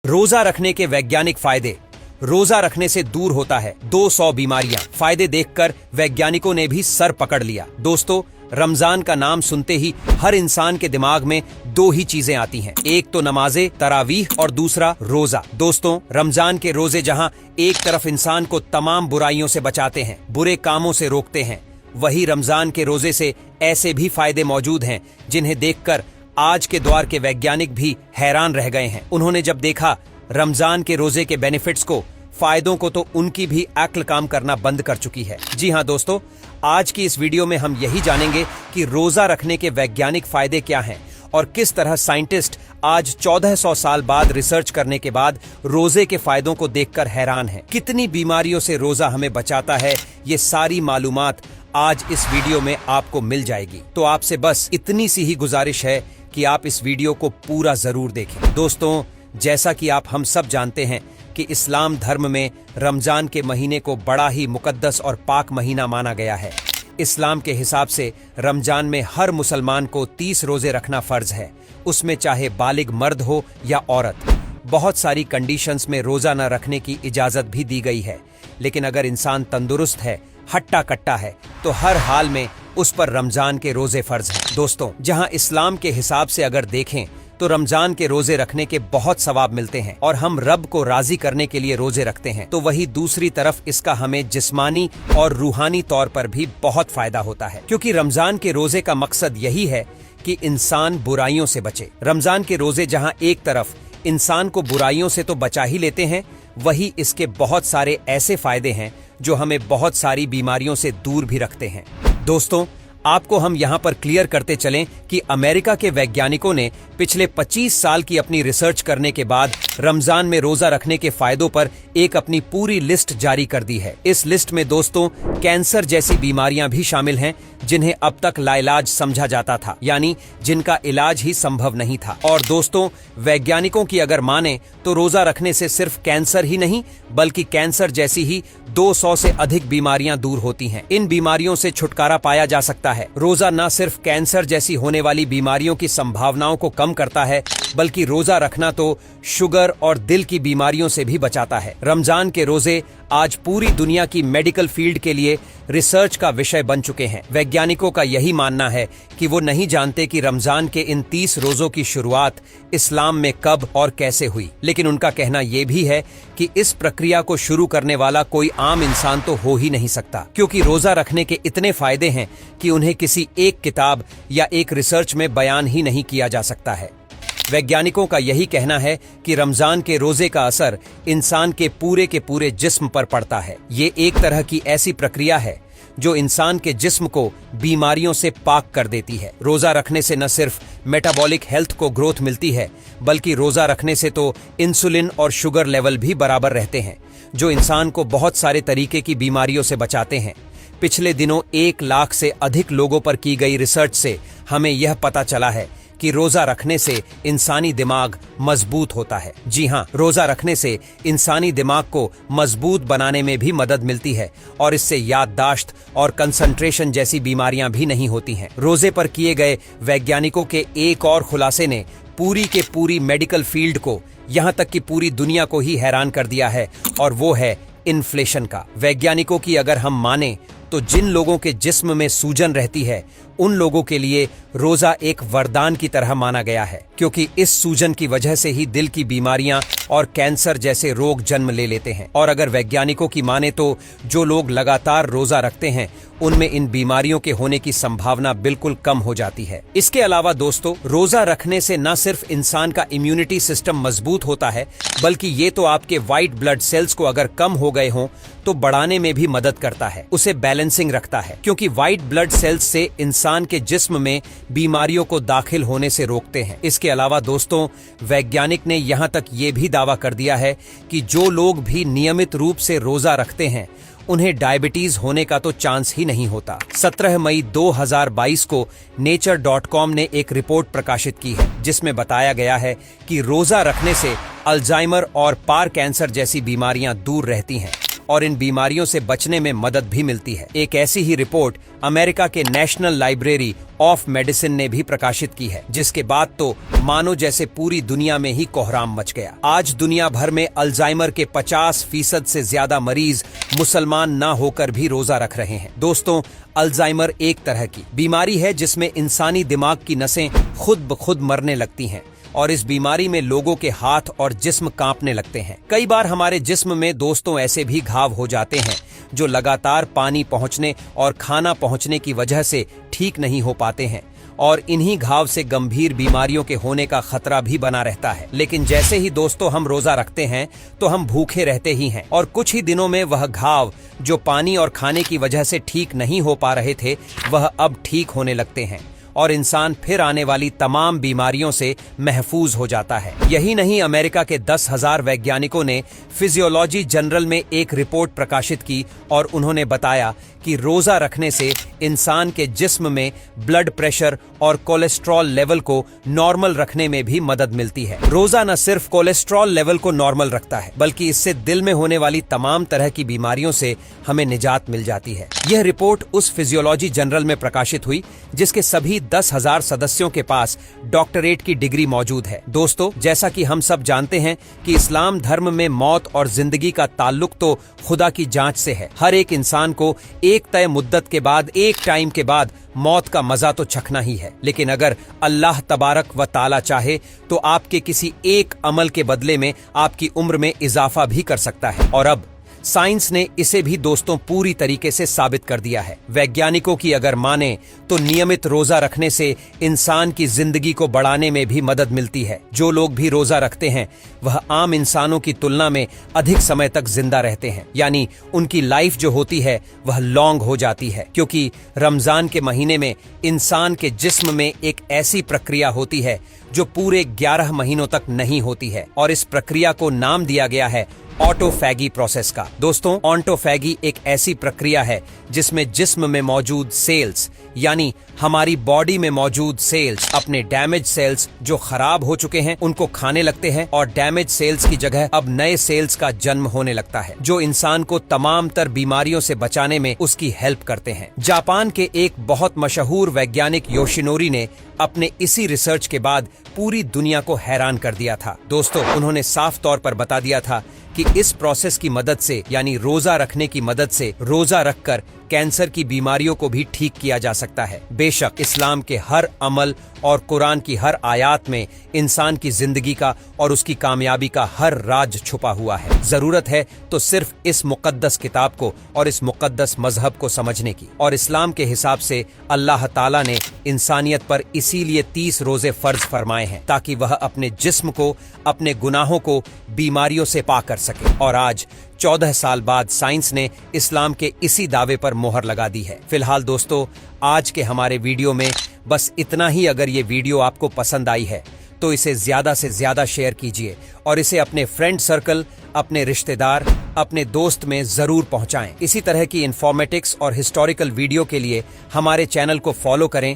रोजा रखने के वैज्ञानिक फायदे। रोजा रखने से दूर होता है 200 बीमारियां। फायदे देखकर वैज्ञानिकों ने भी सर पकड़ लिया। दोस्तों, रमजान का नाम सुनते ही हर इंसान के दिमाग में दो ही चीजें आती हैं, एक तो नमाज़े तरावीह और दूसरा रोजा। दोस्तों, रमजान के रोजे जहां एक तरफ इंसान को तमाम बुराइयों से बचाते हैं, बुरे कामों से रोकते हैं, वही रमजान के रोजे से ऐसे भी फायदे मौजूद हैं जिन्हें देखकर आज के दौर के वैज्ञानिक भी हैरान रह गए हैं। उन्होंने जब देखा रमजान के रोजे के बेनिफिट्स को, फायदों को, तो उनकी भी अक्ल काम करना बंद कर चुकी है। जी हां दोस्तों, आज की इस वीडियो में हम यही जानेंगे कि रोजा रखने के वैज्ञानिक फायदे क्या हैं और किस तरह साइंटिस्ट आज 1400 साल बाद रिसर्च करने के बाद रोजे के फायदों को देखकर हैरान हैं। कितनी बीमारियों से रोजा हमें बचाता है, ये सारी मालूमात आज इस वीडियो में आपको मिल जाएगी। तो आपसे बस इतनी सी ही गुजारिश है कि आप इस वीडियो को पूरा जरूर देखें। दोस्तों, जैसा कि आप हम सब जानते हैं कि इस्लाम धर्म में रमजान के महीने को बड़ा ही मुकद्दस और पाक महीना माना गया है। इस्लाम के हिसाब से रमजान में हर मुसलमान को 30 रोजे रखना फर्ज है, उसमें चाहे बालिग मर्द हो या औरत। बहुत सारी कंडीशंस में रोजा न रखने की इजाजत भी दी गई है, लेकिन अगर इंसान तंदुरुस्त है, हट्टा कट्टा है, तो हर हाल में उस पर रमजान के रोजे फर्ज हैं। दोस्तों, जहां इस्लाम के हिसाब से अगर देखें तो रमजान के रोजे रखने के बहुत सवाब मिलते हैं और हम रब को राजी करने के लिए रोजे रखते हैं, तो वही दूसरी तरफ इसका हमें जिस्मानी और रूहानी तौर पर भी बहुत फायदा होता है, क्योंकि रमजान के रोजे का मकसद यही है कि इंसान बुराइयों से बचे। रमजान के रोजे जहां एक तरफ इंसान को बुराइयों से तो बचा ही लेते हैं, वही इसके बहुत सारे ऐसे फायदे हैं जो हमें बहुत सारी बीमारियों से दूर भी रखते हैं। दोस्तों, आपको हम यहां पर क्लियर करते चलें कि अमेरिका के वैज्ञानिकों ने पिछले 25 साल की अपनी रिसर्च करने के बाद रमजान में रोजा रखने के फायदों पर एक अपनी पूरी लिस्ट जारी कर दी है। इस लिस्ट में दोस्तों कैंसर जैसी बीमारियां भी शामिल हैं जिन्हें अब तक लाइलाज समझा जाता था, यानी जिनका इलाज ही संभव नहीं था। और दोस्तों, वैज्ञानिकों की अगर माने तो रोजा रखने से सिर्फ कैंसर ही नहीं बल्कि कैंसर जैसी ही 200 से अधिक बीमारियां दूर होती हैं। इन बीमारियों से छुटकारा पाया जा सकता है। रोजा न सिर्फ कैंसर जैसी होने वाली बीमारियों की संभावनाओं को कम करता है, बल्कि रोजा रखना तो शुगर और दिल की बीमारियों से भी बचाता है। रमजान के रोजे आज पूरी दुनिया की मेडिकल फील्ड के लिए रिसर्च का विषय बन चुके हैं। वैज्ञानिकों का यही मानना है कि वो नहीं जानते कि रमजान के इन 30 रोजों की शुरुआत इस्लाम में कब और कैसे हुई, लेकिन उनका कहना यह भी है कि इस प्रक्रिया को शुरू करने वाला कोई आम इंसान तो हो ही नहीं सकता, क्योंकि रोजा रखने के इतने फायदे हैं कि उन्हें किसी एक किताब या एक रिसर्च में बयान ही नहीं किया जा सकता है। वैज्ञानिकों का यही कहना है कि रमजान के रोजे का असर इंसान के पूरे जिस्म पर पड़ता है। ये एक तरह की ऐसी प्रक्रिया है जो इंसान के जिस्म को बीमारियों से पाक कर देती है। रोजा रखने से न सिर्फ मेटाबॉलिक हेल्थ को ग्रोथ मिलती है, बल्कि रोजा रखने से तो इंसुलिन और शुगर लेवल भी बराबर रहते हैं, जो इंसान को बहुत सारे तरीके की बीमारियों से बचाते हैं। पिछले दिनों 1 लाख से अधिक लोगों पर की गई रिसर्च से हमें यह पता चला है कि रोजा रखने से इंसानी दिमाग मजबूत होता है। जी हां, रोजा रखने से इंसानी दिमाग को मजबूत बनाने में भी मदद मिलती है और इससे याददाश्त और कंसंट्रेशन जैसी बीमारियां भी नहीं होती हैं। रोजे पर किए गए वैज्ञानिकों के एक और खुलासे ने पूरी मेडिकल फील्ड को, यहां तक कि पूरी दुनिया को ही हैरान कर दिया है, और वो है इन्फ्लेशन का। वैज्ञानिकों की अगर हम माने तो जिन लोगों के जिस्म में सूजन रहती है, उन लोगों के लिए रोजा एक वरदान की तरह माना गया है, क्योंकि इस सूजन की वजह से ही दिल की बीमारियां और कैंसर जैसे रोग जन्म ले लेते हैं। और अगर वैज्ञानिकों की माने तो जो लोग लगातार रोजा रखते हैं, उनमें इन बीमारियों के होने की संभावना बिल्कुल कम हो जाती है। इसके अलावा दोस्तों, रोजा रखने से न सिर्फ इंसान का इम्यूनिटी सिस्टम मजबूत होता है, बल्कि ये तो आपके व्हाइट ब्लड सेल्स को अगर कम हो गए हों तो बढ़ाने में भी मदद करता है, उसे बैलेंसिंग रखता है, क्योंकि व्हाइट ब्लड सेल्स से इंसान के जिस्म में बीमारियों को दाखिल होने से रोकते हैं। इसके अलावा दोस्तों, वैज्ञानिक ने यहाँ तक ये भी दावा कर दिया है कि जो लोग भी नियमित रूप से रोजा रखते हैं, उन्हें डायबिटीज होने का तो चांस ही नहीं होता। 17 मई 2022 को nature.com ने एक रिपोर्ट प्रकाशित की है, जिसमें बताया गया है कि रोजा रखने से अल्जाइमर और पार कैंसर जैसी बीमारियां दूर रहती हैं। और इन बीमारियों से बचने में मदद भी मिलती है। एक ऐसी ही रिपोर्ट अमेरिका के नेशनल लाइब्रेरी ऑफ मेडिसिन ने भी प्रकाशित की है, जिसके बाद तो मानो जैसे पूरी दुनिया में ही कोहराम मच गया। आज दुनिया भर में अल्जाइमर के 50% से ज्यादा मरीज मुसलमान ना होकर भी रोजा रख रहे हैं। दोस्तों, अल्जाइमर एक तरह की बीमारी है जिसमें इंसानी दिमाग की नसें खुद ब खुद मरने लगती हैं और इस बीमारी में लोगों के हाथ और जिस्म कांपने लगते हैं। कई बार हमारे जिस्म में दोस्तों ऐसे भी घाव हो जाते हैं जो लगातार पानी पहुंचने और खाना पहुंचने की वजह से ठीक नहीं हो पाते हैं और इन्हीं घाव से गंभीर बीमारियों के होने का खतरा भी बना रहता है। लेकिन जैसे ही दोस्तों हम रोजा रखते हैं तो हम भूखे रहते ही हैं और कुछ ही दिनों में वह घाव जो पानी और खाने की वजह से ठीक नहीं हो पा रहे थे वह अब ठीक होने लगते हैं और इंसान फिर आने वाली तमाम बीमारियों से महफूज हो जाता है। यही नहीं, अमेरिका के 10,000 वैज्ञानिकों ने फिजियोलॉजी जर्नल में एक रिपोर्ट प्रकाशित की और उन्होंने बताया कि रोजा रखने से इंसान के जिस्म में ब्लड प्रेशर और कोलेस्ट्रॉल लेवल को नॉर्मल रखने में भी मदद मिलती है। रोजा न सिर्फ कोलेस्ट्रॉल लेवल को नॉर्मल रखता है बल्कि इससे दिल में होने वाली तमाम तरह की बीमारियों से हमें निजात मिल जाती है। यह रिपोर्ट उस फिजियोलॉजी जर्नल में प्रकाशित हुई जिसके सभी 10,000 सदस्यों के पास डॉक्टरेट की डिग्री मौजूद है। दोस्तों, जैसा कि हम सब जानते हैं कि इस्लाम धर्म में मौत और जिंदगी का ताल्लुक तो खुदा की जांच से है। हर एक इंसान को एक तय मुद्दत के बाद, एक टाइम के बाद मौत का मजा तो चखना ही है। लेकिन अगर अल्लाह तबारक व ताला चाहे तो आपके किसी एक अमल के बदले में आपकी उम्र में इजाफा भी कर सकता है और अब साइंस ने इसे भी दोस्तों पूरी तरीके से साबित कर दिया है। वैज्ञानिकों की अगर माने तो नियमित रोजा रखने से इंसान की जिंदगी को बढ़ाने में भी मदद मिलती है। जो लोग भी रोजा रखते हैं वह आम इंसानों की तुलना में अधिक समय तक जिंदा रहते हैं, यानी उनकी लाइफ जो होती है वह लॉन्ग हो जाती है, क्योंकि रमजान के महीने में इंसान के जिस्म में एक ऐसी प्रक्रिया होती है जो पूरे 11 महीनों तक नहीं होती है और इस प्रक्रिया को नाम दिया गया है ऑटोफैगी प्रोसेस का। दोस्तों, ऑटोफैगी एक ऐसी प्रक्रिया है जिसमें जिस्म में मौजूद सेल्स, यानी हमारी बॉडी में मौजूद सेल्स अपने डैमेज सेल्स जो खराब हो चुके हैं उनको खाने लगते हैं और डैमेज सेल्स की जगह अब नए सेल्स का जन्म होने लगता है जो इंसान को तमाम तर बीमारियों से बचाने में उसकी हेल्प करते हैं। जापान के एक बहुत मशहूर वैज्ञानिक योशिनोरी ने अपने इसी रिसर्च के बाद पूरी दुनिया को हैरान कर दिया था। दोस्तों, उन्होंने साफ तौर पर बता दिया था कि इस प्रोसेस की मदद से, यानी रोजा रखने की मदद से, रोजा रखकर कैंसर की बीमारियों को भी ठीक किया जा सकता है। बेशक इस्लाम के हर अमल और कुरान की हर आयत में इंसान की जिंदगी का और उसकी कामयाबी का हर राज छुपा हुआ है। जरूरत है तो सिर्फ इस मुकद्दस किताब को और इस मुकद्दस मजहब को समझने की। और इस्लाम के हिसाब से अल्लाह ताला ने इंसानियत पर इसीलिए 30 रोजे फर्ज फरमाए हैं ताकि वह अपने जिस्म को, अपने गुनाहों को बीमारियों से पाक कर सके। और आज 14 साल बाद साइंस ने इस्लाम के इसी दावे पर मोहर लगा दी है। फिलहाल दोस्तों, आज के हमारे वीडियो में बस इतना ही। अगर ये वीडियो आपको पसंद आई है तो इसे ज्यादा से ज्यादा शेयर कीजिए और इसे अपने फ्रेंड सर्कल, अपने रिश्तेदार, अपने दोस्त में जरूर पहुंचाएं। इसी तरह की इन्फॉर्मेटिक्स और हिस्टोरिकल वीडियो के लिए हमारे चैनल को फॉलो करें।